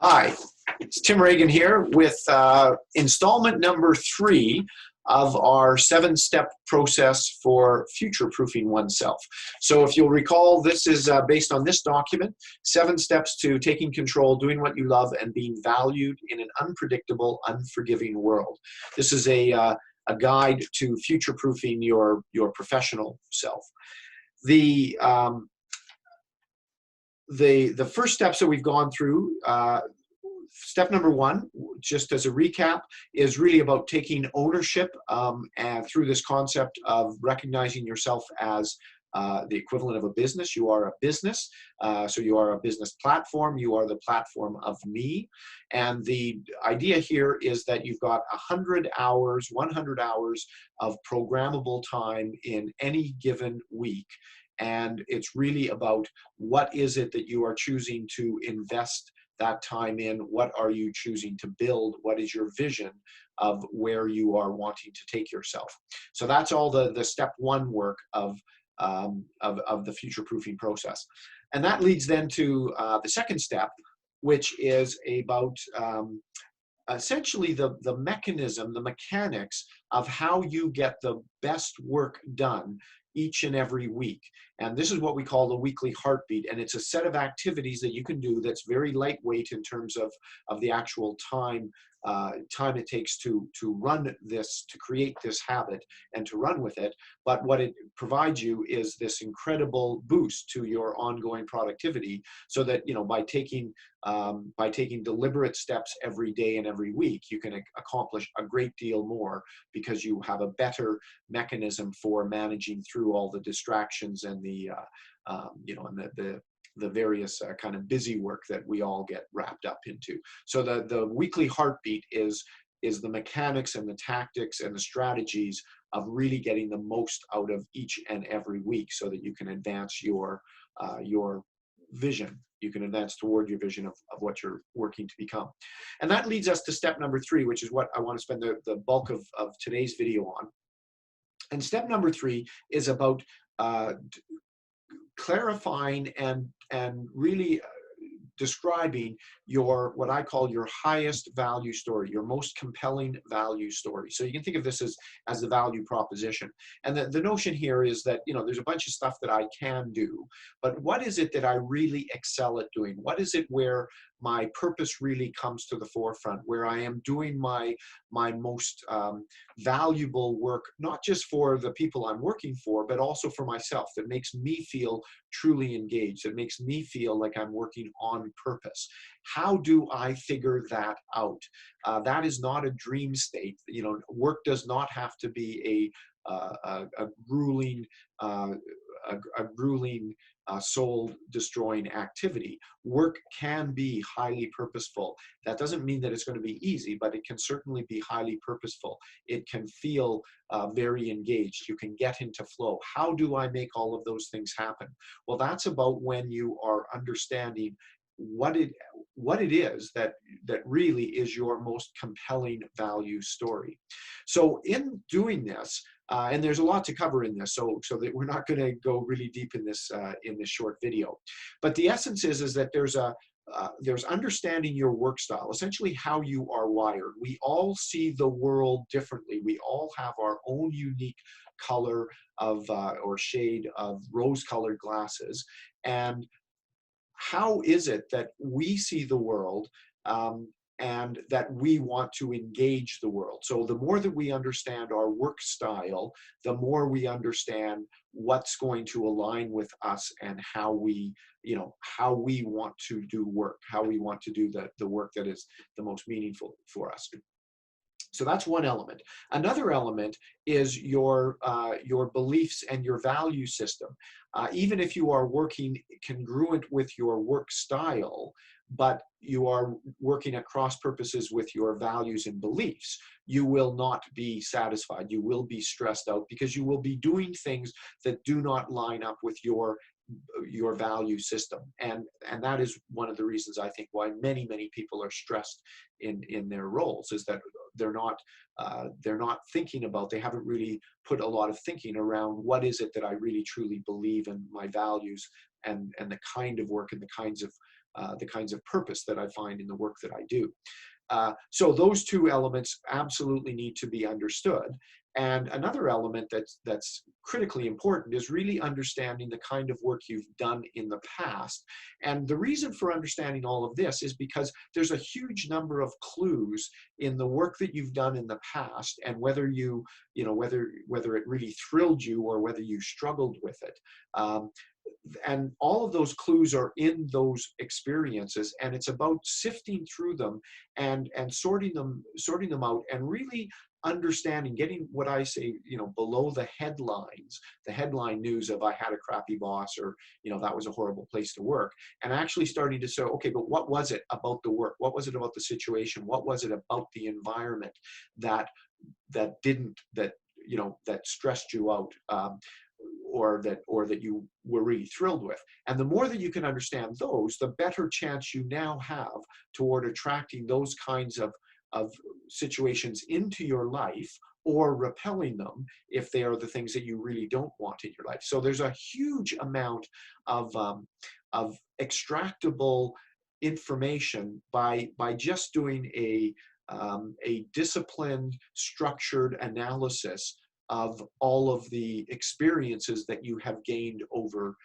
Hi, it's Tim Reagan here with installment number 3 of our 7-step process for future-proofing oneself. So if you'll recall, this is based on this document, 7 steps to taking control, doing what you love, and being valued in an unpredictable, unforgiving world. This is a guide to future-proofing your professional self. The first steps that we've gone through, step number 1, just as a recap, is really about taking ownership and through this concept of recognizing yourself as the equivalent of a business. You are a business, so you are a business platform. You are the platform of me. And the idea here is that you've got 100 hours of programmable time in any given week. And it's really about what is it that you are choosing to invest that time in? What are you choosing to build? What is your vision of where you are wanting to take yourself? So that's all the step 1 work of the future-proofing process. And that leads then to the second step, which is about essentially the mechanism, the mechanics of how you get the best work done each and every week. And this is what we call the weekly heartbeat. And it's a set of activities that you can do that's very lightweight in terms of the actual time it takes to run this, to create this habit and to run with it. But what it provides you is this incredible boost to your ongoing productivity, so that, you know, by taking deliberate steps every day and every week, you can accomplish a great deal more, because you have a better mechanism for managing through all the distractions and the various kind of busy work that we all get wrapped up into. So the weekly heartbeat is the mechanics and the tactics and the strategies of really getting the most out of each and every week, so that you can advance your vision. You can advance toward your vision of what you're working to become. And that leads us to step number 3, which is what I want to spend the bulk of today's video on. And step number 3 is about clarifying and really describing what I call your highest value story, your most compelling value story. So you can think of this as the value proposition. And the notion here is that, you know, there's a bunch of stuff that I can do, but what is it that I really excel at doing? What is it where my purpose really comes to the forefront, where I am doing my most valuable work, not just for the people I'm working for, but also for myself, that makes me feel truly engaged, that makes me feel like I'm working on purpose. How do I figure that out? That is not a dream state. You know, work does not have to be a grueling soul-destroying activity. Work can be highly purposeful. That doesn't mean that it's going to be easy, but it can certainly be highly purposeful. It can feel very engaged. You can get into flow. How do I make all of those things happen? Well, that's about when you are understanding what it is that really is your most compelling value story. So in doing this, and there's a lot to cover in this, so that we're not going to go really deep in this short video. But the essence is that there's understanding your work style, essentially how you are wired. We all see the world differently. We all have our own unique color of or shade of rose-colored glasses. And how is it that we see the world and that we want to engage the world? So the more that we understand our work style, the more we understand what's going to align with us and how we want to do work, how we want to do the work that is the most meaningful for us. So that's one element. Another element is your beliefs and your value system. Even if you are working congruent with your work style, but you are working at cross purposes with your values and beliefs, you will not be satisfied. You will be stressed out, because you will be doing things that do not line up with your value system. And that is one of the reasons, I think, why many people are stressed in their roles, is that they're not thinking about, they haven't really put a lot of thinking around what is it that I really truly believe in, my values, and the kind of work and the kinds of the kinds of purpose that I find in the work that I do. So those two elements absolutely need to be understood. And another element that's critically important is really understanding the kind of work you've done in the past. And the reason for understanding all of this is because there's a huge number of clues in the work that you've done in the past, and whether whether it really thrilled you or whether you struggled with it. And all of those clues are in those experiences, and it's about sifting through them and sorting them out, and really understanding, getting what I say, below the headlines, the headline news of I had a crappy boss, or that was a horrible place to work, and actually starting to say, okay, but what was it about the work? What was it about the situation? What was it about the environment that stressed you out? Or that you were really thrilled with. And the more that you can understand those, the better chance you now have toward attracting those kinds of situations into your life, or repelling them if they are the things that you really don't want in your life. So there's a huge amount of extractable information by just doing a disciplined, structured analysis of all of the experiences that you have gained over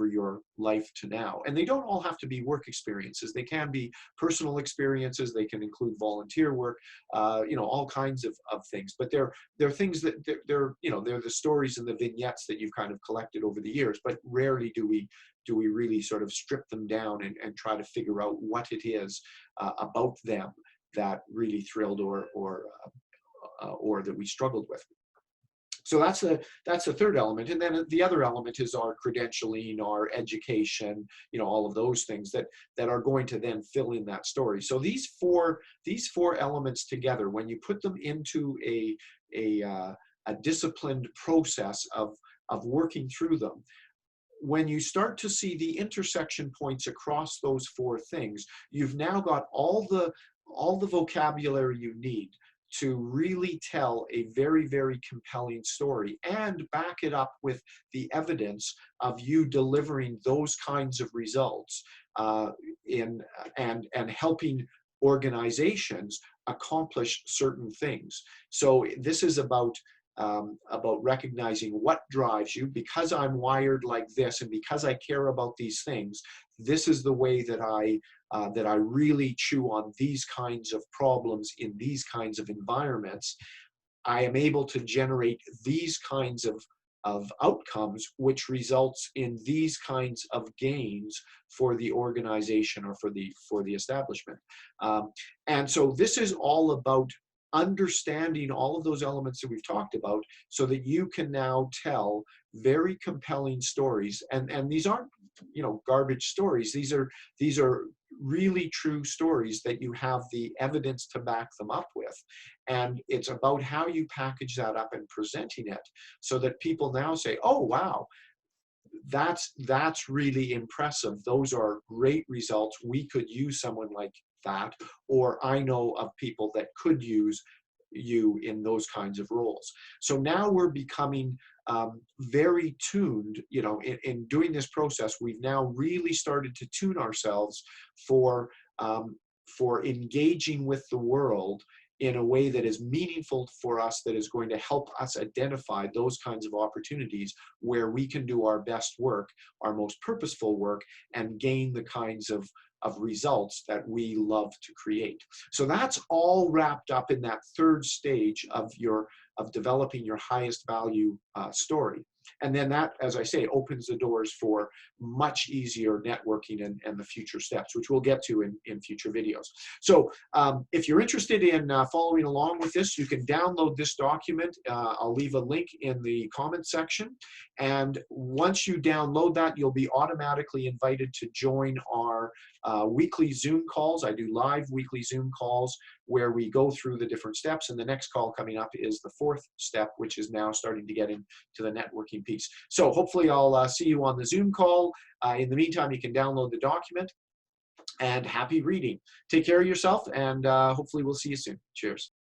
your life to now. And they don't all have to be work experiences. They can be personal experiences. They can include volunteer work, all kinds of things. But they're things that they're the stories and the vignettes that you've kind of collected over the years. But rarely do we really sort of strip them down and try to figure out what it is about them that really thrilled or that we struggled with. So that's the third element. And then the other element is our credentialing, our education, all of those things that are going to then fill in that story. So these four elements together, when you put them into a disciplined process of working through them, when you start to see the intersection points across those four things, you've now got all the vocabulary you need to really tell a very, very compelling story, and back it up with the evidence of you delivering those kinds of results and helping organizations accomplish certain things. So this is about recognizing what drives you. Because I'm wired like this, and because I care about these things, this is the way that I really chew on these kinds of problems in these kinds of environments. I am able to generate these kinds of outcomes, which results in these kinds of gains for the organization or for the establishment. And so this is all about understanding all of those elements that we've talked about, so that you can now tell very compelling stories. And these aren't garbage stories. These are really true stories that you have the evidence to back them up with. And it's about how you package that up and presenting it, so that people now say, oh wow, that's really impressive. Those are great results. We could use someone like that, or I know of people that could use you in those kinds of roles. So now we're becoming very tuned, in doing this process. We've now really started to tune ourselves for engaging with the world in a way that is meaningful for us, that is going to help us identify those kinds of opportunities where we can do our best work, our most purposeful work, and gain the kinds of results that we love to create. So that's all wrapped up in that third stage of developing your highest value story. And then that, as I say, opens the doors for much easier networking and the future steps, which we'll get to in future videos. So if you're interested in following along with this, you can download this document. I'll leave a link in the comment section. And once you download that, you'll be automatically invited to join our weekly Zoom calls. I do live weekly Zoom calls where we go through the different steps. And the next call coming up is the fourth step, which is now starting to get into the networking piece. So hopefully I'll see you on the Zoom call. In the meantime, you can download the document, and happy reading. Take care of yourself, and hopefully we'll see you soon. Cheers.